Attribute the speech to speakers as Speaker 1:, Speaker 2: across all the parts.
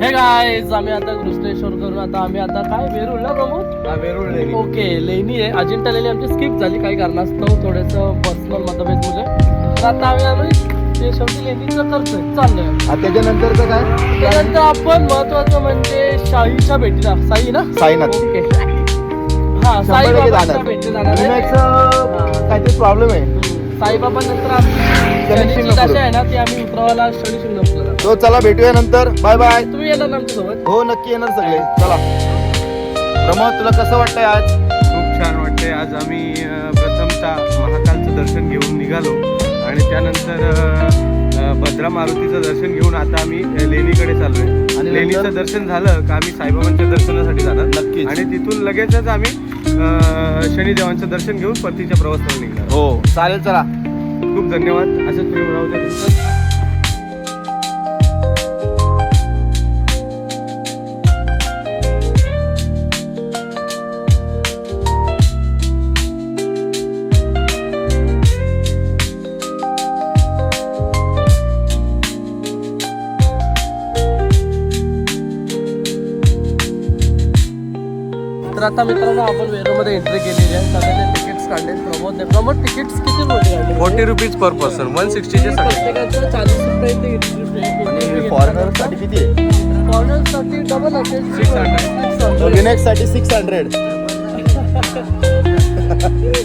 Speaker 1: हे गाईज आम्ही आता घृष्णेश्वर करून आता आम्ही आता काय वेरूळला प्रमोद
Speaker 2: वेरूळ लेणी.
Speaker 1: ओके लेणी आहे अजिंठा लेणी आमची स्किप झाली काही कारणास्तव थोडंसं पर्सनल मतभेद मुळे तर आता आम्ही ते शेवटी लेणीचं करतोय चाललंय.
Speaker 2: त्याच्यानंतरचं काय
Speaker 1: त्यानंतर आपण महत्वाचं म्हणजे शाहीच्या भेटीला साई ना
Speaker 2: साईनाथ.
Speaker 1: ओके हा साईबाबांच्या भेटी जाणार आहे.
Speaker 2: काहीतरी प्रॉब्लेम आहे.
Speaker 1: साईबाबा नंतर आमची दशा आहे ना ती आम्ही उतरवायला शनी शिंगणापूरला जातो.
Speaker 2: तो चला भेटूया नंतर. Bye bye.
Speaker 1: तुम्ही येणार ना आमच्यासोबत?
Speaker 2: हो नक्की येणार सगळे. चला प्रमोद तुला कसं वाटतंय आज?
Speaker 3: खूप छान वाटते. आज आम्ही प्रथमतः महाकालचं दर्शन घेऊन निघालो आणि त्यानंतर भद्रा मारुतीचं दर्शन घेऊन आता आम्ही लेणीकडे चाललोय. आणि लेणीचं दर्शन झालं का आम्ही साईबाबांच्या दर्शनासाठी जाणार
Speaker 2: नक्कीच.
Speaker 3: आणि तिथून लगेचच आम्ही शनिदेवांचं दर्शन घेऊन परतीच्या प्रवासाला निघणार.
Speaker 2: हो चालेल. चला
Speaker 3: खूप धन्यवाद. असंच प्रेम राहू द्या तुमचं.
Speaker 1: तर आता मित्रांनो आपण वेरूळमध्ये एंट्री केलेली आहे. सगळ्यांनी तिकीट्स काढले. प्रमोद तिकीट्स किती होते?
Speaker 3: 40 रुपीज पर पर्सन. 160चे
Speaker 1: प्रत्येकाचं 40 रुपये ते एंट्री
Speaker 2: फॉरेनर साठी किती आहे?
Speaker 1: फॉरेनरसाठी डबल असेल
Speaker 2: 600. लिनक्स साठी 600.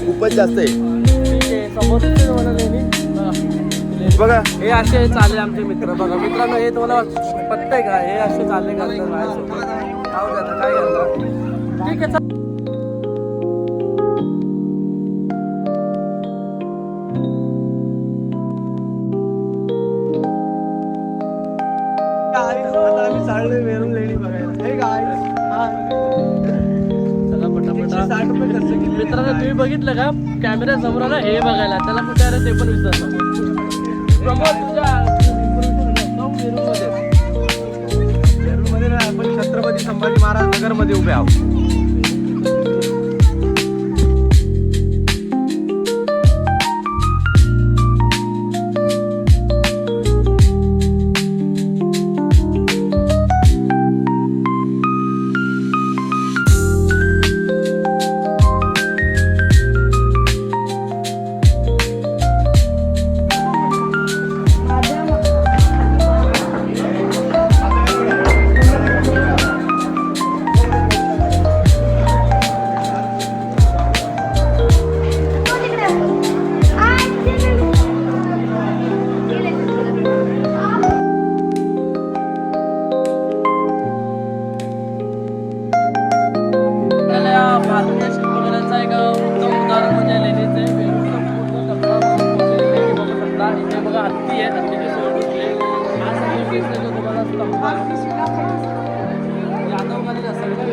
Speaker 2: खूपच जास्त आहे.
Speaker 1: ठीक आहे समोर तुम्हाला लेणी
Speaker 2: बघा
Speaker 1: हे असे चालले आमचे मित्र. बघा मित्रांनो हे तुम्हाला पटतंय का? हे असे चालले करतात माझ्यासोबत. काय करतात ठीक आहे. आम्ही चाललोय वेरूळ लेणी बघायला. हे गाईस चला पटापटा 60 रुपये खर्च केले. मित्रांनो तुम्ही बघितलं का कॅमेरा समोर आला हे बघायला त्याला कुठे आलं ते पण विचारलं. प्रमोद तुझ्या
Speaker 3: वेरूळमध्ये नाही, आपण छत्रपती संभाजी महाराज नगरमध्ये उभे आहोत.
Speaker 1: भारतीय शिल्पकलेचा एक उत्तम उदाहरण म्हणजे लेणीचे बघू शकता. इथे बघा हत्ती आहे. हत्तीची सोय घेतली. हा सगळे पीस त्याचा तुम्हाला स्तंभ यादवकालीन असेल का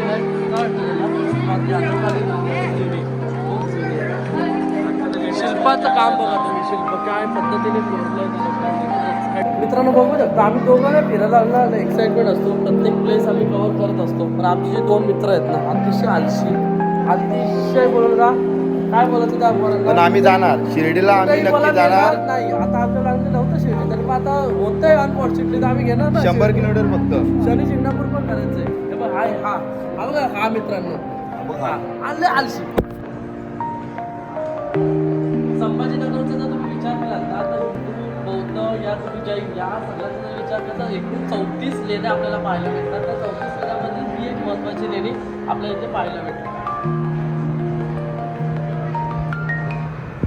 Speaker 1: यादवकालीन लेणी. खूप जुनी आहे. शिल्पाचं काम बघा तुम्ही. शिल्प काय पद्धतीने कोरलंय मित्रांनो बघू शकता. आम्ही दोघं फिरायला लागला एक्साइटमेंट असतो. प्रत्येक प्लेस आम्ही कव्हर करत असतो. पण आमचे जे 2 मित्र आहेत ना अतिशय आलशी अतिशय बोलून ना काय बोलायचं त्या
Speaker 2: पण आम्ही जाणार शिर्डीला. आम्ही नक्की जाणार.
Speaker 1: नाही आता आपल्याला नव्हतं शिर्डी तरी पण आता होतंय अनफॉर्च्युनेटली तर आम्ही घेणार ना
Speaker 2: 100 किलोमीटर फक्त.
Speaker 1: शनी शिंगणापूर पण करायचंय. हे बघ हा बघा हा मित्रांनो आले आलशी. संभाजीनगरचा जर तुम्ही विचार केला ना तर बौद्ध या तुम्ही जैन या सगळ्यांचा जर विचार केला तर एकूण 34 लेण्या आपल्याला पाहायला भेटतात. त्या 34 लेण्यामध्ये ही एक महत्त्वाची लेणी आपल्याला इथे पाहायला भेटते.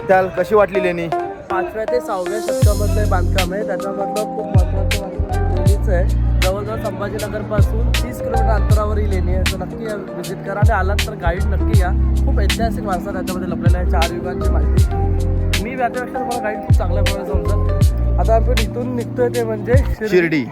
Speaker 2: त्याला कशी वाटली लेणी?
Speaker 1: 5व्या ते 6व्या शतकामधलं बांधकाम आहे. त्याच्यामधलं खूप महत्त्वाचं बांधकाम लेणीचं आहे. जवळजवळ संभाजीनगरपासून 30 किलोमीटर अंतरावर ही लेणी आहे. तर नक्की व्हिजिट करा आणि आलात तर गाईड नक्की या. खूप ऐतिहासिक वारसा त्याच्यामध्ये लपलेला आहे. 4 युगांची माहिती. मी त्याच्यापेक्षा तुम्हाला गाईड खूप चांगल्या प्रमाणे समजत. आता आपण इथून निघतोय ते म्हणजे
Speaker 2: शिर्डी.